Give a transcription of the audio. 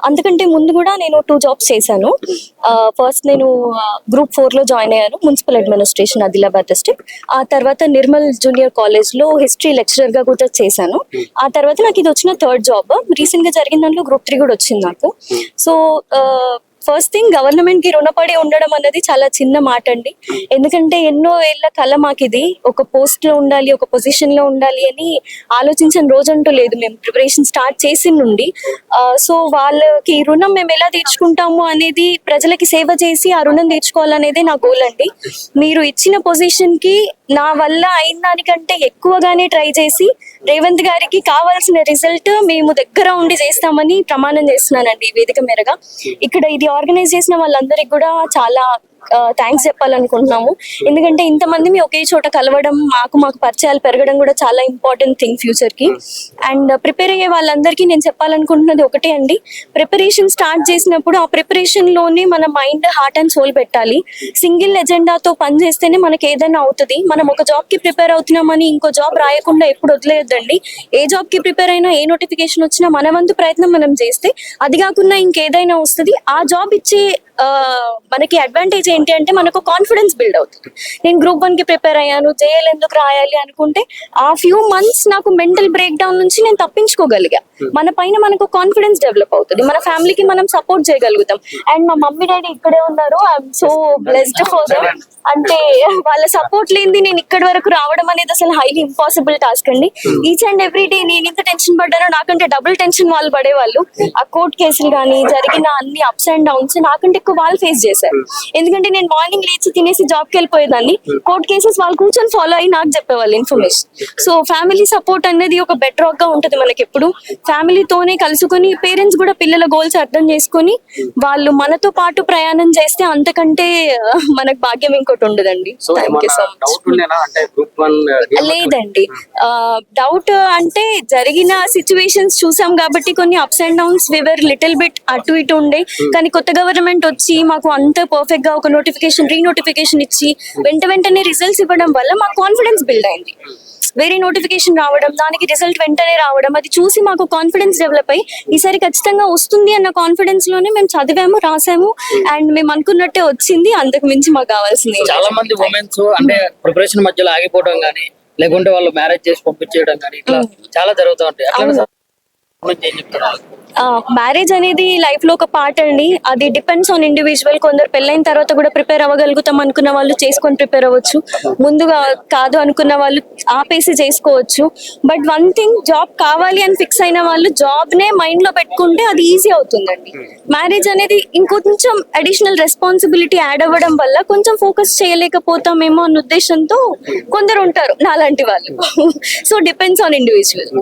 అంతకంటే ముందు కూడా నేను 2 జాబ్స్ చేశాను. ఫస్ట్ నేను గ్రూప్ 4 లో జాయిన్ అయ్యాను, మున్సిపల్ అడ్మినిస్ట్రేషన్ ఆదిలాబాద్ డిస్ట్రిక్ట్. ఆ తర్వాత నిర్మల్ జూనియర్ కాలేజ్ లో హిస్టరీ లెక్చరర్ గా కూడా చేశాను. ఆ తర్వాత నాకు ఇది వచ్చిన 3rd జాబ్. రీసెంట్ గా జరిగిన దాంట్లో గ్రూప్ 3 కూడా వచ్చింది నాకు. సో ఫస్ట్ థింగ్, గవర్నమెంట్ కి రుణపడి ఉండడం అనేది చాలా చిన్న మాట అండి. ఎందుకంటే ఎన్నో ఏళ్ల కళ మాకు ఇది, ఒక పోస్ట్ లో ఉండాలి, ఒక పొజిషన్ లో ఉండాలి అని ఆలోచించిన రోజంటూ లేదు మేము ప్రిపరేషన్ స్టార్ట్ చేసిన నుండి. సో వాళ్ళకి రుణం మేము ఎలా తీర్చుకుంటాము అనేది, ప్రజలకి సేవ చేసి ఆ రుణం తీర్చుకోవాలనేదే నా గోల్ అండి. మీరు ఇచ్చిన పొజిషన్ కి నా వల్ల అయిన దానికంటే ఎక్కువగానే ట్రై చేసి రేవంత్ గారికి కావాల్సిన రిజల్ట్ మేము దగ్గర ఉండి చేస్తామని ప్రమాణం చేస్తున్నానండి ఈ వేదిక మేరగా. ఇక్కడ ఇది ఆర్గనైజ్ చేసిన వాళ్ళందరికీ కూడా చాలా థ్యాంక్స్ చెప్పాలనుకుంటున్నాము. ఎందుకంటే ఇంతమంది ఒకే చోట కలవడం, మాకు పరిచయాలు పెరగడం కూడా చాలా ఇంపార్టెంట్ థింగ్ ఫ్యూచర్ కి. అండ్ ప్రిపేర్ అయ్యే వాళ్ళందరికీ నేను చెప్పాలనుకుంటున్నది ఒకటే అండి, ప్రిపరేషన్ స్టార్ట్ చేసినప్పుడు ఆ ప్రిపరేషన్ లోనే మన మైండ్, హార్ట్ అండ్ సోల్ పెట్టాలి. సింగిల్ ఎజెండాతో పని చేస్తేనే మనకి ఏదైనా అవుతుంది. మనం ఒక జాబ్ కి ప్రిపేర్ అవుతున్నామని ఇంకో జాబ్ రాయకుండా ఎప్పుడు వదిలేయద్దండి. ఏ జాబ్ కి ప్రిపేర్ అయినా, ఏ నోటిఫికేషన్ వచ్చినా మన వంతు ప్రయత్నం మనం చేస్తే అది కాకుండా ఇంకేదైనా వస్తుంది. ఆ జాబ్ ఇచ్చే మనకి అడ్వాంటేజ్ ఏంటి అంటే మనకు కాన్ఫిడెన్స్ బిల్డ్ అవుతుంది. నేను గ్రూప్ 1 కి ప్రిపేర్ అయ్యాను, జేఎల్ ఎందుకు రాయాలి అనుకుంటే ఆ ఫ్యూ మంత్స్ నాకు మెంటల్ బ్రేక్ డౌన్ నుంచి నేను తప్పించుకోగలిగా. మన పైన మనకు కాన్ఫిడెన్స్ డెవలప్ అవుతుంది, మన ఫ్యామిలీకి మనం సపోర్ట్ చేయగలుగుతాం. అండ్ మా మమ్మీ డాడీ ఇక్కడే ఉన్నారు, I'm so blessed for them. అంటే వాళ్ళ సపోర్ట్ లేనిది నేను ఇక్కడి వరకు రావడం అనేది అసలు హైలీ ఇంపాసిబుల్ టాస్క్ అండి. ఈచ్ అండ్ ఎవ్రీ డే నేను ఇంత టెన్షన్ పడ్డానో నాకంటే డబుల్ టెన్షన్ వాళ్ళు పడేవాళ్ళు. ఆ కోర్ట్ కేసులు కానీ, జరిగిన అన్ని అప్స్ అండ్ డౌన్స్ నాకంటే ఎక్కువ వాళ్ళు ఫేస్ చేశారు. ఎందుకంటే నేను మార్నింగ్ లేచి తినేసి జాబ్కి వెళ్ళిపోయేదాన్ని, కోర్ట్ కేసెస్ వాళ్ళు కూర్చొని ఫాలో అయ్యి నాకు చెప్పేవాళ్ళు ఇన్ఫర్మేషన్. సో ఫ్యామిలీ సపోర్ట్ అనేది ఒక బెటర్ గా ఉంటుంది మనకి ఎప్పుడు. ఫ్యామిలీతోనే కలుసుకొని, పేరెంట్స్ కూడా పిల్లల గోల్స్ అర్థం చేసుకొని వాళ్ళు మనతో పాటు ప్రయాణం చేస్తే అంతకంటే మనకు భాగ్యం ఇంకోటి ఉండదండి. Thank you so much. లేదండి, డౌట్ అంటే జరిగిన సిచ్యువేషన్స్ చూసాం కాబట్టి కొన్ని అప్స్ అండ్ డౌన్స్ వివర్ లిటిల్ బిట్ అటు ఇటు ఉండే. కానీ కొత్త గవర్నమెంట్ వచ్చి మాకు అంత పర్ఫెక్ట్ గా ఒక నోటిఫికేషన్, రీనోటిఫికేషన్ ఇచ్చి వెంటనే రిజల్ట్స్ ఇవ్వడం వల్ల మాకు కాన్ఫిడెన్స్ బిల్డ్ అయింది. వేరే నోటిఫికేషన్ రావడం, దానికి రిజల్ట్ వెంటనే రావడం, అది చూసి మాకు కాన్ఫిడెన్స్ డెవలప్ అయ్యి ఈసారి ఖచ్చితంగా వస్తుంది అన్న కాన్ఫిడెన్స్ లోనే మేము చదివాము, రాసాము. అండ్ మేము అనుకున్నట్టే వచ్చింది. అంతకు మించి మాకు కావాల్సింది. చాలా మంది ఉమెన్స్ అంటే ప్రిపరేషన్ మధ్యలో ఆగిపోవడం కానీ, లేకుంటే వాళ్ళు మ్యారేజ్ చేసి పంపించేయడం కానీ ఇట్లా చాలా జరుగుతూ ఉంటాయి. ఏం చెప్తున్నారు? మ్యారేజ్ అనేది లైఫ్ లో ఒక పార్ట్ అండి. అది డిపెండ్స్ ఆన్ ఇండివిజువల్. కొందరు పెళ్ళైన తర్వాత కూడా ప్రిపేర్ అవ్వగలుగుతాం అనుకున్న వాళ్ళు చేసుకొని ప్రిపేర్ అవ్వచ్చు, ముందుగా కాదు అనుకున్న వాళ్ళు ఆపేసి చేసుకోవచ్చు. బట్ వన్ థింగ్, జాబ్ కావాలి అని ఫిక్స్ అయిన వాళ్ళు జాబ్ నే మైండ్ లో పెట్టుకుంటే అది ఈజీ అవుతుందండి. మ్యారేజ్ అనేది ఇంకొంచెం అడిషనల్ రెస్పాన్సిబిలిటీ యాడ్ అవ్వడం వల్ల కొంచెం ఫోకస్ చేయలేకపోతామేమో అన్న ఉద్దేశంతో కొందరు ఉంటారు నాలాంటి వాళ్ళు. So depends on individual.